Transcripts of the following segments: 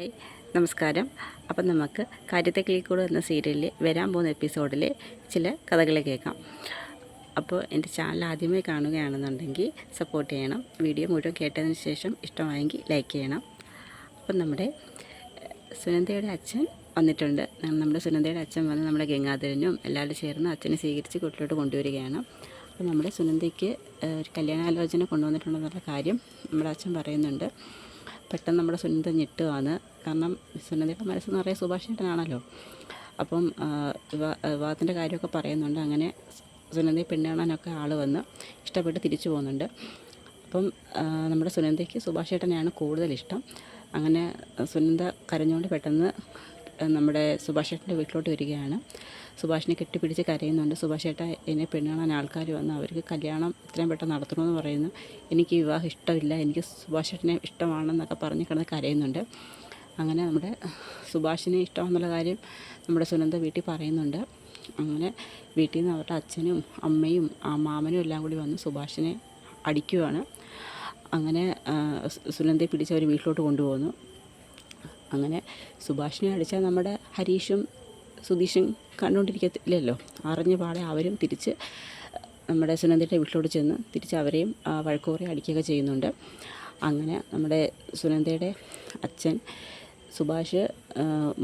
Hi, നമസ്കാരം. അപ്പം നമുക്ക് കാര്യത്തെ കിളിക്കൂട് എന്ന സീരിയലിൽ വരാൻ പോകുന്ന എപ്പിസോഡിലെ ചില കഥകൾ കേൾക്കാം. അപ്പോൾ എൻ്റെ ചാനൽ ആദ്യമായി കാണുകയാണെന്നുണ്ടെങ്കിൽ സപ്പോർട്ട് ചെയ്യണം. വീഡിയോ മുഴുവൻ കേട്ടതിന് ശേഷം ഇഷ്ടമായെങ്കിൽ ലൈക്ക് ചെയ്യണം. അപ്പം നമ്മുടെ സുനന്ദയുടെ അച്ഛൻ വന്നിട്ടുണ്ട്. നമ്മുടെ സുനന്ദയുടെ അച്ഛൻ വന്ന് നമ്മുടെ ഗംഗാധരനും എല്ലാവരും ചേർന്ന് അച്ഛനെ സ്വീകരിച്ച് വീട്ടിലോട്ട് കൊണ്ടുവരികയാണ്. അപ്പോൾ നമ്മുടെ സുനന്ദയ്ക്ക് ഒരു കല്യാണാലോചന കൊണ്ടുവന്നിട്ടുണ്ടെന്നുള്ള കാര്യം നമ്മുടെ അച്ഛൻ പറയുന്നുണ്ട്. പെട്ടെന്ന് നമ്മുടെ സുനന്ദ ഞെട്ടുകയാണ്. കാരണം സുനന്ദയുടെ മനസ്സ് നിറയെ സുഭാഷ് ചേട്ടനാണല്ലോ. അപ്പം വിവാഹത്തിൻ്റെ കാര്യമൊക്കെ പറയുന്നുണ്ട്. അങ്ങനെ സുനന്ദയെ പെണ്ണ് കാണാനൊക്കെ ആൾ വന്ന് ഇഷ്ടപ്പെട്ട് തിരിച്ചു പോകുന്നുണ്ട്. അപ്പം നമ്മുടെ സുനന്ദയ്ക്ക് സുഭാഷ് ചേട്ടനെയാണ് കൂടുതലിഷ്ടം. അങ്ങനെ സുനന്ദ കരഞ്ഞുകൊണ്ട് പെട്ടെന്ന് നമ്മുടെ സുഭാഷ് ചേട്ടൻ്റെ വീട്ടിലോട്ട് വരികയാണ്. സുഭാഷിനെ കെട്ടിപ്പിടിച്ച് കരയുന്നുണ്ട്. സുഭാഷ് ചേട്ടൻ എന്നെ പെണ്ണ് കാണാൻ ആൾക്കാർ വന്ന് അവർക്ക് കല്യാണം ഇത്രയും പെട്ടെന്ന് നടത്തണമെന്ന് പറയുന്നു. എനിക്ക് വിവാഹം ഇഷ്ടമില്ല, എനിക്ക് സുഭാഷ് ചേട്ടനെ ഇഷ്ടമാണെന്നൊക്കെ പറഞ്ഞ് കിടന്ന് കരയുന്നുണ്ട്. അങ്ങനെ നമ്മുടെ സുഭാഷിനെ ഇഷ്ടമാണെന്നുള്ള കാര്യം നമ്മുടെ സുനന്ദ വീട്ടിൽ പറയുന്നുണ്ട്. അങ്ങനെ വീട്ടിൽ നിന്ന് അവരുടെ അച്ഛനും അമ്മയും മാമനും എല്ലാം കൂടി വന്ന് സുഭാഷിനെ അടിക്കുകയാണ്. അങ്ങനെ സുനന്ദയെ പിടിച്ച് അവർ വീട്ടിലോട്ട് കൊണ്ടുപോകുന്നു. അങ്ങനെ സുഭാഷിനെ അടിച്ചാൽ നമ്മുടെ ഹരീഷും സുധീഷും കണ്ടുകൊണ്ടിരിക്കത്തില്ലല്ലോ. അറിഞ്ഞ പാടെ അവരും തിരിച്ച് നമ്മുടെ സുനന്ദയുടെ വീട്ടിലോട്ട് ചെന്ന് തിരിച്ച് അവരെയും വഴക്കുകുറെ അടിക്കുകയൊക്കെ ചെയ്യുന്നുണ്ട്. അങ്ങനെ നമ്മുടെ സുനന്ദയുടെ അച്ഛൻ സുഭാഷ്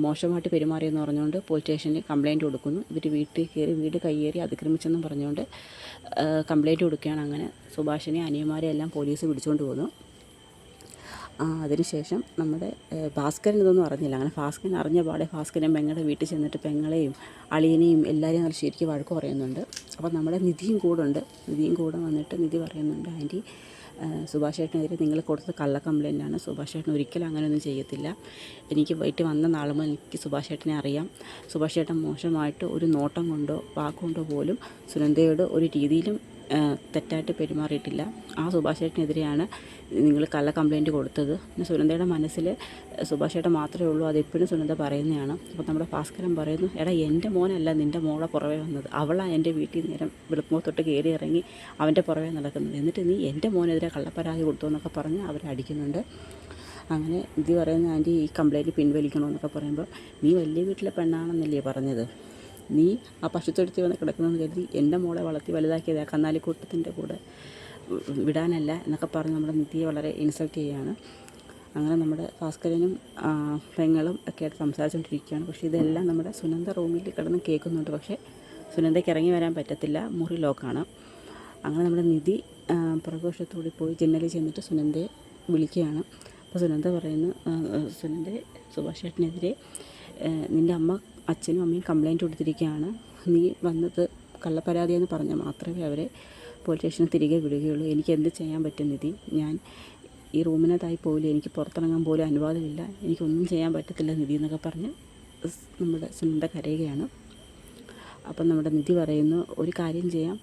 മോശമായിട്ട് പെരുമാറിയെന്ന് പറഞ്ഞുകൊണ്ട് പോലീസ് സ്റ്റേഷനിൽ കംപ്ലയിൻറ്റ് കൊടുക്കുന്നു. ഇവർ വീട്ടിൽ കയറി വീട് കയ്യേറി അതിക്രമിച്ചെന്നും പറഞ്ഞുകൊണ്ട് കംപ്ലയിൻറ്റ് കൊടുക്കുകയാണ്. അങ്ങനെ സുഭാഷിനെ അനിയന്മാരെ എല്ലാം പോലീസ് പിടിച്ചുകൊണ്ട് പോകുന്നു. അതിനുശേഷം നമ്മുടെ ഭാസ്കരൻ ഇതൊന്നും അറിഞ്ഞില്ല. അങ്ങനെ ഭാസ്കരൻ അറിഞ്ഞ പാടെ ഭാസ്കരൻ പെങ്ങളുടെ വീട്ടിൽ ചെന്നിട്ട് പെങ്ങളെയും അളിയനെയും എല്ലാവരെയും നല്ല ശരിക്കും വഴക്ക് പറയുന്നുണ്ട്. അപ്പോൾ നമ്മുടെ നിധിയും കൂടെ വന്നിട്ട് നിധി പറയുന്നുണ്ട്, ആൻറ്റി സുഭാഷ് ചേട്ടനെതിരെ നിങ്ങൾ കൊടുത്തത് കള്ള കംപ്ലയിൻ്റാണ്. സുഭാഷ് ചേട്ടൻ ഒരിക്കലും അങ്ങനെയൊന്നും ചെയ്യത്തില്ല. എനിക്ക് വീട്ടിൽ വന്ന നാൾ മുതൽ എനിക്ക് സുഭാഷ് ചേട്ടനെ അറിയാം. സുഭാഷ് ചേട്ടൻ മോശമായിട്ട് ഒരു നോട്ടം കൊണ്ടോ വാക്കുകൊണ്ടോ പോലും സുനന്ദയോട് ഒരു രീതിയിലും തെറ്റായിട്ട് പെരുമാറിയിട്ടില്ല. ആ സുഭാഷ് ചേട്ടനെതിരെയാണ് നിങ്ങൾ കള്ള കംപ്ലയിൻറ്റ് കൊടുത്തത്. പിന്നെ സുനന്ദയുടെ മനസ്സിൽ സുഭാഷ് ചേട്ടൻ മാത്രമേ ഉള്ളൂ, അതെപ്പോഴും സുനന്ദ പറയുന്നതാണ്. അപ്പോൾ നമ്മുടെ ഭാസ്കരൻ പറയുന്നു, എടാ എൻ്റെ മോനല്ല നിൻ്റെ മോളെ പുറവേ വന്നത്, അവളാണ് എൻ്റെ വീട്ടിൽ നേരം വെളുപ്പുമ്പോൾ തൊട്ട് കയറി ഇറങ്ങി അവൻ്റെ പുറവേ നടക്കുന്നത്, എന്നിട്ട് നീ എൻ്റെ മോനെതിരെ കള്ളപ്പരാതി കൊടുത്തു എന്നൊക്കെ പറഞ്ഞ് അവരെ അടിക്കുന്നുണ്ട്. അങ്ങനെ ഇത് പറയുന്ന, ആൻറ്റി ഈ കംപ്ലയിൻറ്റ് പിൻവലിക്കണമെന്നൊക്കെ പറയുമ്പോൾ, നീ വലിയ വീട്ടിലെ പെണ്ണാണെന്നല്ലേ പറഞ്ഞത്, നീ ആ പശുത്തൊഴുത്തി വന്ന് കിടക്കുന്നതെന്ന് കരുതി എൻ്റെ മോളെ വളർത്തി വലുതാക്കിയത് ആ കന്നാലിക്കൂട്ടത്തിൻ്റെ കൂടെ വിടാനല്ല എന്നൊക്കെ പറഞ്ഞ് നമ്മുടെ നിധിയെ വളരെ ഇൻസൾട്ട് ചെയ്യുകയാണ്. അങ്ങനെ നമ്മുടെ ഭാസ്കരനും പെങ്ങളും ഒക്കെ ആയിട്ട് സംസാരിച്ചുകൊണ്ടിരിക്കുകയാണ്. പക്ഷേ ഇതെല്ലാം നമ്മുടെ സുനന്ദ റൂമിൽ കിടന്ന് കേൾക്കുന്നുണ്ട്. പക്ഷേ സുനന്ദയ്ക്ക് ഇറങ്ങി വരാൻ പറ്റത്തില്ല, മുറി ലോക്കാണ്. അങ്ങനെ നമ്മുടെ നിധി പുറകുവശത്തോടെ പോയി ജനലിൽ ചെന്നിട്ട് സുനന്ദയെ വിളിക്കുകയാണ്. അപ്പോൾ സുനന്ദ പറയുന്നു, സുഭാഷ് ചേട്ടനെതിരെ നിൻ്റെ അച്ഛനും അമ്മയും കംപ്ലയിൻറ്റ് കൊടുത്തിരിക്കുകയാണ്. നീ വന്നത് കള്ളപ്പരാതിയെന്ന് പറഞ്ഞാൽ മാത്രമേ അവരെ പോലീസ് സ്റ്റേഷനിൽ തിരികെ വിടുകയുള്ളൂ. എനിക്ക് എന്ത് ചെയ്യാൻ പറ്റും നിധി, ഞാൻ ഈ റൂമിനകത്തായി പോലും എനിക്ക് പുറത്തിറങ്ങാൻ പോലും അനുവാദമില്ല, എനിക്കൊന്നും ചെയ്യാൻ പറ്റത്തില്ല നിധി എന്നൊക്കെ പറഞ്ഞ് നമ്മുടെ സുനന്ദ കരയുകയാണ്. അപ്പം നമ്മുടെ നിധി പറയുന്നു, ഒരു കാര്യം ചെയ്യാം,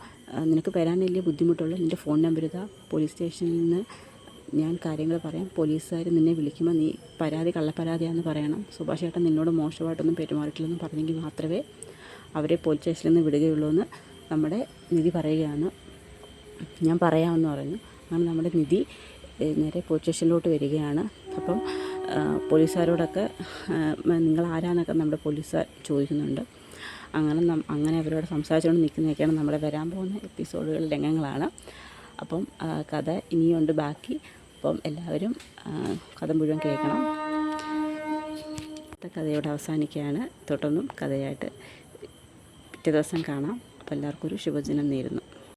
നിനക്ക് വരാൻ വലിയ ബുദ്ധിമുട്ടുള്ള നിൻ്റെ ഫോൺ നമ്പർ ഇതാ, പോലീസ് സ്റ്റേഷനിൽ നിന്ന് ഞാൻ കാര്യങ്ങൾ പറയാം, പോലീസുകാർ നിന്നെ വിളിക്കുമ്പോൾ നീ പരാതി കള്ളപ്പരാതിയാണെന്ന് പറയണം, സുഭാഷ് ചേട്ടൻ നിന്നോട് മോശമായിട്ടൊന്നും പെരുമാറിയിട്ടില്ലെന്ന് പറഞ്ഞെങ്കിൽ മാത്രമേ അവരെ പോലീസ് സ്റ്റേഷനിൽ നിന്ന് വിടുകയുള്ളൂ എന്ന് നമ്മുടെ നിധി പറയുകയാണ്. ഞാൻ പറയാമെന്ന് പറഞ്ഞു. അങ്ങനെ നമ്മുടെ നിധി നേരെ പോലീസ് സ്റ്റേഷനിലോട്ട് വരികയാണ്. അപ്പം പോലീസുകാരോടൊക്കെ നിങ്ങൾ ആരാന്നൊക്കെ നമ്മുടെ പോലീസുകാർ ചോദിക്കുന്നുണ്ട്. അങ്ങനെ അവരോട് സംസാരിച്ചുകൊണ്ട് നിൽക്കുന്നതൊക്കെയാണ് നമ്മുടെ വരാൻ പോകുന്ന എപ്പിസോഡുകൾ രംഗങ്ങളാണ്. അപ്പം കഥ ഇനിയുണ്ട് ബാക്കി. അപ്പം എല്ലാവരും കഥ മുഴുവൻ കേൾക്കണം. കഥയോടെ അവസാനിക്കുകയാണ്. തുടർന്നും കഥയായിട്ട് പിറ്റേ ദിവസം കാണാം. അപ്പോൾ എല്ലാവർക്കും ഒരു ശുഭദിനം നേരുന്നു.